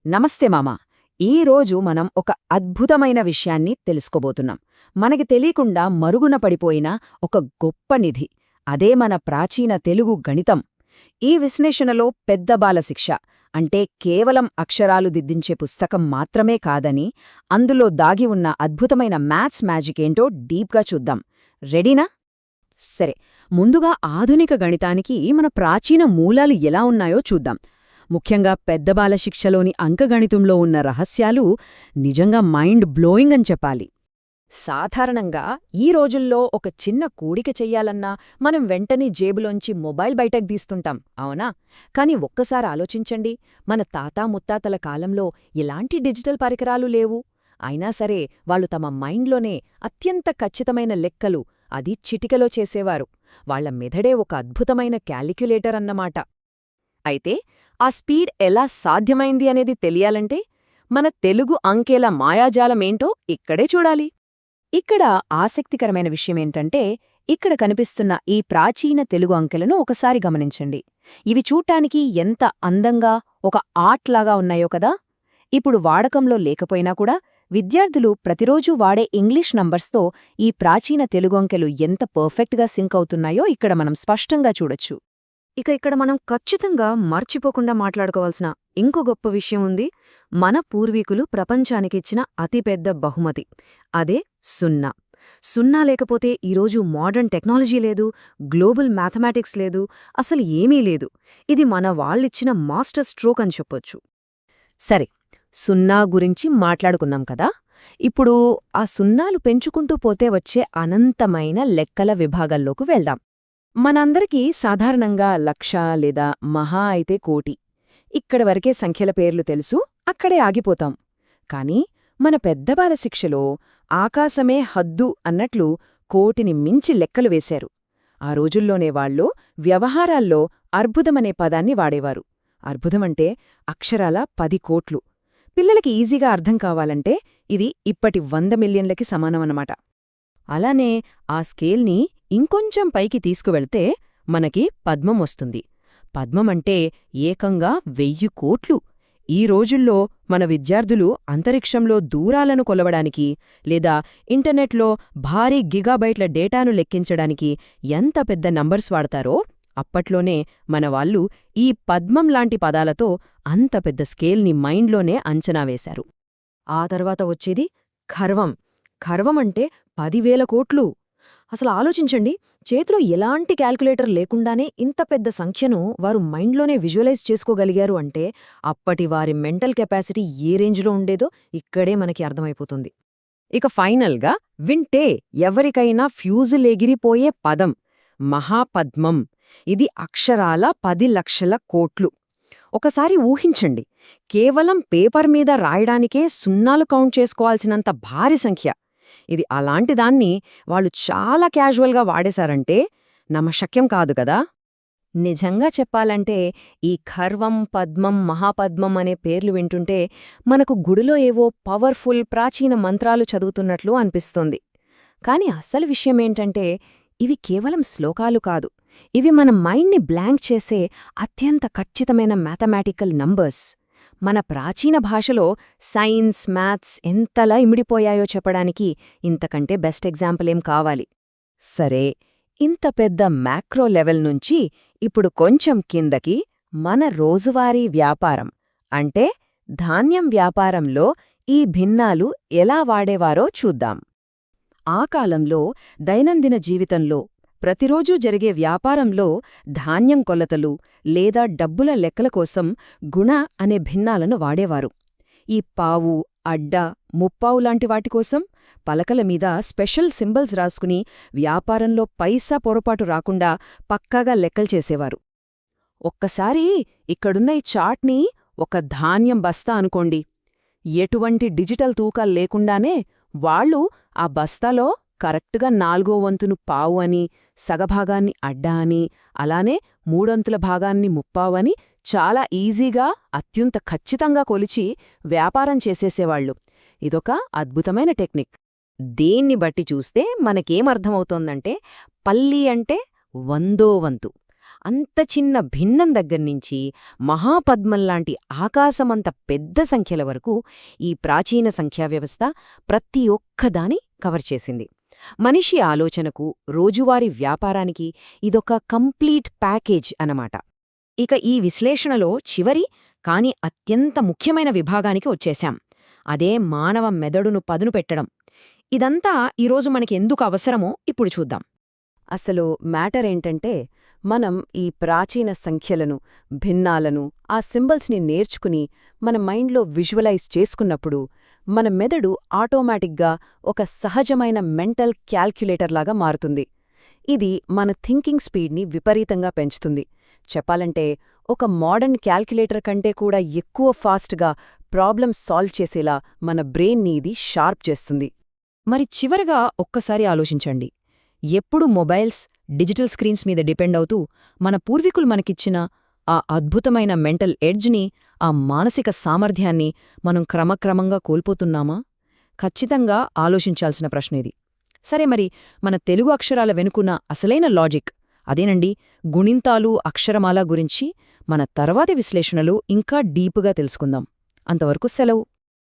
నమస్తే మామా. ఈరోజు మనం ఒక అద్భుతమైన విషయాన్ని తెలుసుకోబోతున్నాం. మనకి తెలియకుండా మరుగున పడిపోయిన ఒక గొప్ప నిధి. అదే మన ప్రాచీన తెలుగు గణితం. ఈ విశ్లేషణలో పెద్ద బాలశిక్ష అంటే కేవలం అక్షరాలు దిద్దించే పుస్తకం మాత్రమే కాదని, అందులో దాగి ఉన్న అద్భుతమైన మ్యాథ్స్ మ్యాజిక్ ఏంటో డీప్గా చూద్దాం. రెడీనా? సరే, ముందుగా ఆధునిక గణితానికి మన ప్రాచీన మూలాలు ఎలా ఉన్నాయో చూద్దాం. ముఖ్యంగా పెద్ద బాలశిక్షలోని అంకగణితంలో ఉన్న రహస్యాలు నిజంగా మైండ్ బ్లోయింగ్ అని చెప్పాలి. సాధారణంగా ఈ రోజుల్లో ఒక చిన్న కూడిక చెయ్యాలన్నా మనం వెంటనే జేబులోంచి మొబైల్ బయటకు తీస్తుంటాం, అవునా? కాని ఒక్కసారి ఆలోచించండి, మన తాతా ముత్తాతల కాలంలో ఎలాంటి డిజిటల్ పరికరాలు లేవు. అయినా సరే వాళ్ళు తమ మైండ్లోనే అత్యంత ఖచ్చితమైన లెక్కలు అది చిటికలో చేసేవారు. వాళ్ల మెదడే ఒక అద్భుతమైన క్యాలిక్యులేటర్ అన్నమాట. అయితే ఆ స్పీడ్ ఎలా సాధ్యమైంది అనేది తెలియాలంటే మన తెలుగు అంకెల మాయాజాలమేంటో ఇక్కడే చూడాలి. ఇక్కడ ఆసక్తికరమైన విషయమేంటంటే, ఇక్కడ కనిపిస్తున్న ఈ ప్రాచీన తెలుగు అంకెలను ఒకసారి గమనించండి. ఇవి చూడ్డానికి ఎంత అందంగా ఒక ఆర్ట్లాగా ఉన్నాయో కదా. ఇప్పుడు వాడకంలో లేకపోయినా కూడా విద్యార్థులు ప్రతిరోజూ వాడే ఇంగ్లీష్ నంబర్స్తో ఈ ప్రాచీన తెలుగు అంకెలు ఎంత పర్ఫెక్ట్గా సింక్ అవుతున్నాయో ఇక్కడ మనం స్పష్టంగా చూడొచ్చు. ఇక్కడ మనం ఖచ్చితంగా మర్చిపోకుండా మాట్లాడుకోవాల్సిన ఇంకో గొప్ప విషయం ఉంది. మన పూర్వీకులు ప్రపంచానికిచ్చిన అతిపెద్ద బహుమతి, అదే సున్నా. సున్నా లేకపోతే ఈరోజు మోడర్న్ టెక్నాలజీ లేదు, గ్లోబల్ మ్యాథమెటిక్స్ లేదు, అసలు ఏమీ లేదు. ఇది మన వాళ్ళిచ్చిన మాస్టర్ స్ట్రోక్ అని చెప్పొచ్చు. సరే, సున్నా గురించి మాట్లాడుకున్నాం కదా. ఇప్పుడు ఆ సున్నాలు పెంచుకుంటూ పోతే వచ్చే అనంతమైన లెక్కల విభాగాల్లోకి వెళ్దాం. మనందరికీ సాధారణంగా లక్ష లేదా మహా అయితే కోటి, ఇక్కడి వరకే సంఖ్యల పేర్లు తెలుసు, అక్కడే ఆగిపోతాం. కాని మన పెద్ద బాలశిక్షలో ఆకాశమే హద్దు అన్నట్లు కోటిని మించి లెక్కలు వేశారు. ఆ రోజుల్లోనే వాళ్ళు వ్యవహారాల్లో అర్బుదమనే పదాన్ని వాడేవారు. అర్బుదమంటే అక్షరాల 10 కోట్లు. పిల్లలకి ఈజీగా అర్థం కావాలంటే ఇది ఇప్పటి 100 మిలియన్లకి సమానమన్నమాట. అలానే ఆ స్కేల్ని ఇంకొంచెం పైకి తీసుకువెళ్తే మనకి పద్మం వస్తుంది. పద్మమంటే ఏకంగా 1000 కోట్లు. ఈ రోజుల్లో మన విద్యార్థులు అంతరిక్షంలో దూరాలను కొలవడానికి లేదా ఇంటర్నెట్లో భారీ గిగాబైట్ల డేటాను లెక్కించడానికి ఎంత పెద్ద నంబర్స్ వాడతారో, అప్పట్లోనే మనవాళ్లు ఈ పద్మం లాంటి పదాలతో అంత పెద్ద స్కేల్ని మైండ్లోనే అంచనా వేశారు. ఆ తర్వాత వచ్చేది ఖర్వం. ఖర్వమంటే 10,000 కోట్లు. అసలు ఆలోచించండి, చేతిలో ఎలాంటి క్యాల్కులేటర్ లేకుండానే ఇంత పెద్ద సంఖ్యను వారు మైండ్లోనే విజువలైజ్ చేసుకోగలిగారు అంటే అప్పటి వారి మెంటల్ కెపాసిటీ ఏ రేంజ్లో ఉండేదో ఇక్కడే మనకి అర్థమైపోతుంది. ఇక ఫైనల్గా వింటే ఎవరికైనా ఫ్యూజులెగిరిపోయే పదం మహాపద్మం. ఇది అక్షరాల 10 లక్షల కోట్లు. ఒకసారి ఊహించండి, కేవలం పేపర్ మీద రాయడానికే సున్నాలు కౌంట్ చేసుకోవాల్సినంత భారీ సంఖ్య. ఇది అలాంటిదాన్ని వాళ్ళు చాలా క్యాజువల్గా వాడేశారంటే నమ్మశక్యం కాదు కదా. నిజంగా చెప్పాలంటే ఈ ఖర్వం, పద్మం, మహాపద్మం అనే పేర్లు వింటుంటే మనకు గుడిలో ఏవో పవర్ఫుల్ ప్రాచీన మంత్రాలు చదువుతున్నట్లు అనిపిస్తుంది. కాని అసలు విషయమేంటంటే ఇవి కేవలం శ్లోకాలు కాదు, ఇవి మన మైండ్ని బ్లాంక్ చేసే అత్యంత ఖచ్చితమైన మ్యాథమెటికల్ నంబర్స్. మన ప్రాచీన భాషలో సైన్స్, మ్యాథ్స్ ఎంతలా ఇమిడిపోయాయో చెప్పడానికి ఇంతకంటే బెస్ట్ ఎగ్జాంపుల్ ఏం కావాలి. సరే, ఇంత పెద్ద మ్యాక్రో లెవెల్ నుంచి ఇప్పుడు కొంచెం కిందకి మన రోజువారీ వ్యాపారం అంటే ధాన్యం వ్యాపారంలో ఈ భిన్నాలు ఎలా వాడేవారో చూద్దాం. ఆ కాలంలో దైనందిన జీవితంలో ప్రతిరోజూ జరిగే వ్యాపారంలో ధాన్యం కొలతలు లేదా డబ్బుల లెక్కల కోసం గుణ అనే భిన్నాలను వాడేవారు. ఈ పావు, అడ్డ, ముప్పావు లాంటి వాటికోసం పలకల మీద స్పెషల్ సింబల్స్ రాసుకుని వ్యాపారంలో పైసా పొరపాటు రాకుండా పక్కాగా లెక్కలు చేసేవారు. ఒక్కసారి ఇక్కడున్న ఈ చార్ట్ని ఒక ధాన్యం బస్తా అనుకోండి. ఎటువంటి డిజిటల్ తూకాలు లేకుండానే వాళ్ళు ఆ బస్తాలో కరెక్ట్గా 4వ వంతును పావు అని, సగభాగాన్ని అడ్డా అని, అలానే 3/4 భాగాన్ని ముప్పావు అని చాలా ఈజీగా అత్యంత ఖచ్చితంగా కొలిచి వ్యాపారం చేసేసేవాళ్లు. ఇదొక అద్భుతమైన టెక్నిక్. దీన్ని బట్టి చూస్తే మనకేమర్థమవుతోందంటే పల్లి అంటే 100వ వంతు, అంత చిన్న భిన్నం దగ్గర్నుంచి మహాపద్మంలాంటి ఆకాశమంత పెద్ద సంఖ్యల వరకు ఈ ప్రాచీన సంఖ్యావ్యవస్థ ప్రతి ఒక్కదాని కవర్ చేసింది. మనిషి ఆలోచనకు, రోజువారీ వ్యాపారానికి ఇదొక కంప్లీట్ ప్యాకేజ్ అన్నమాట. ఇక ఈ విశ్లేషణలో చివరి కాని అత్యంత ముఖ్యమైన విభాగానికి వచ్చేశాం. అదే మానవ మెదడును పదును పెట్టడం. ఇదంతా ఈరోజు మనకి ఎందుకు అవసరమో ఇప్పుడు చూద్దాం. అసలు మ్యాటర్ ఏంటంటే, మనం ఈ ప్రాచీన సంఖ్యలను, భిన్నాలను, ఆ సింబల్స్ని నేర్చుకుని మన మైండ్లో విజువలైజ్ చేసుకున్నప్పుడు మన మెదడు ఆటోమేటిక్గా ఒక సహజమైన మెంటల్ క్యాల్క్యులేటర్లాగా మారుతుంది. ఇది మన థింకింగ్ స్పీడ్ని విపరీతంగా పెంచుతుంది. చెప్పాలంటే ఒక మోడర్న్ క్యాల్క్యులేటర్ కంటే కూడా ఎక్కువ ఫాస్ట్గా ప్రాబ్లమ్స్ సాల్వ్ చేసేలా మన బ్రెయిన్ని ఇది షార్ప్ చేస్తుంది. మరి చివరగా ఒక్కసారి ఆలోచించండి. ఎప్పుడు మొబైల్స్, డిజిటల్ స్క్రీన్స్ మీద డిపెండ్ అవుతూ మన పూర్వీకులు మనకిచ్చిన ఆ అద్భుతమైన మెంటల్ ఎడ్జ్ని, ఆ మానసిక సామర్థ్యాన్ని మనం క్రమక్రమంగా కోల్పోతున్నామా? ఖచ్చితంగా ఆలోచించాల్సిన ప్రశ్న ఇది. సరే, మరి మన తెలుగు అక్షరాల వెనుకున్న అసలైన లాజిక్ అదేనండి, గుణింతాలు, అక్షరమాల గురించి మన తర్వాతి విశ్లేషణలో ఇంకా డీపుగా తెలుసుకుందాం. అంతవరకు సెలవు.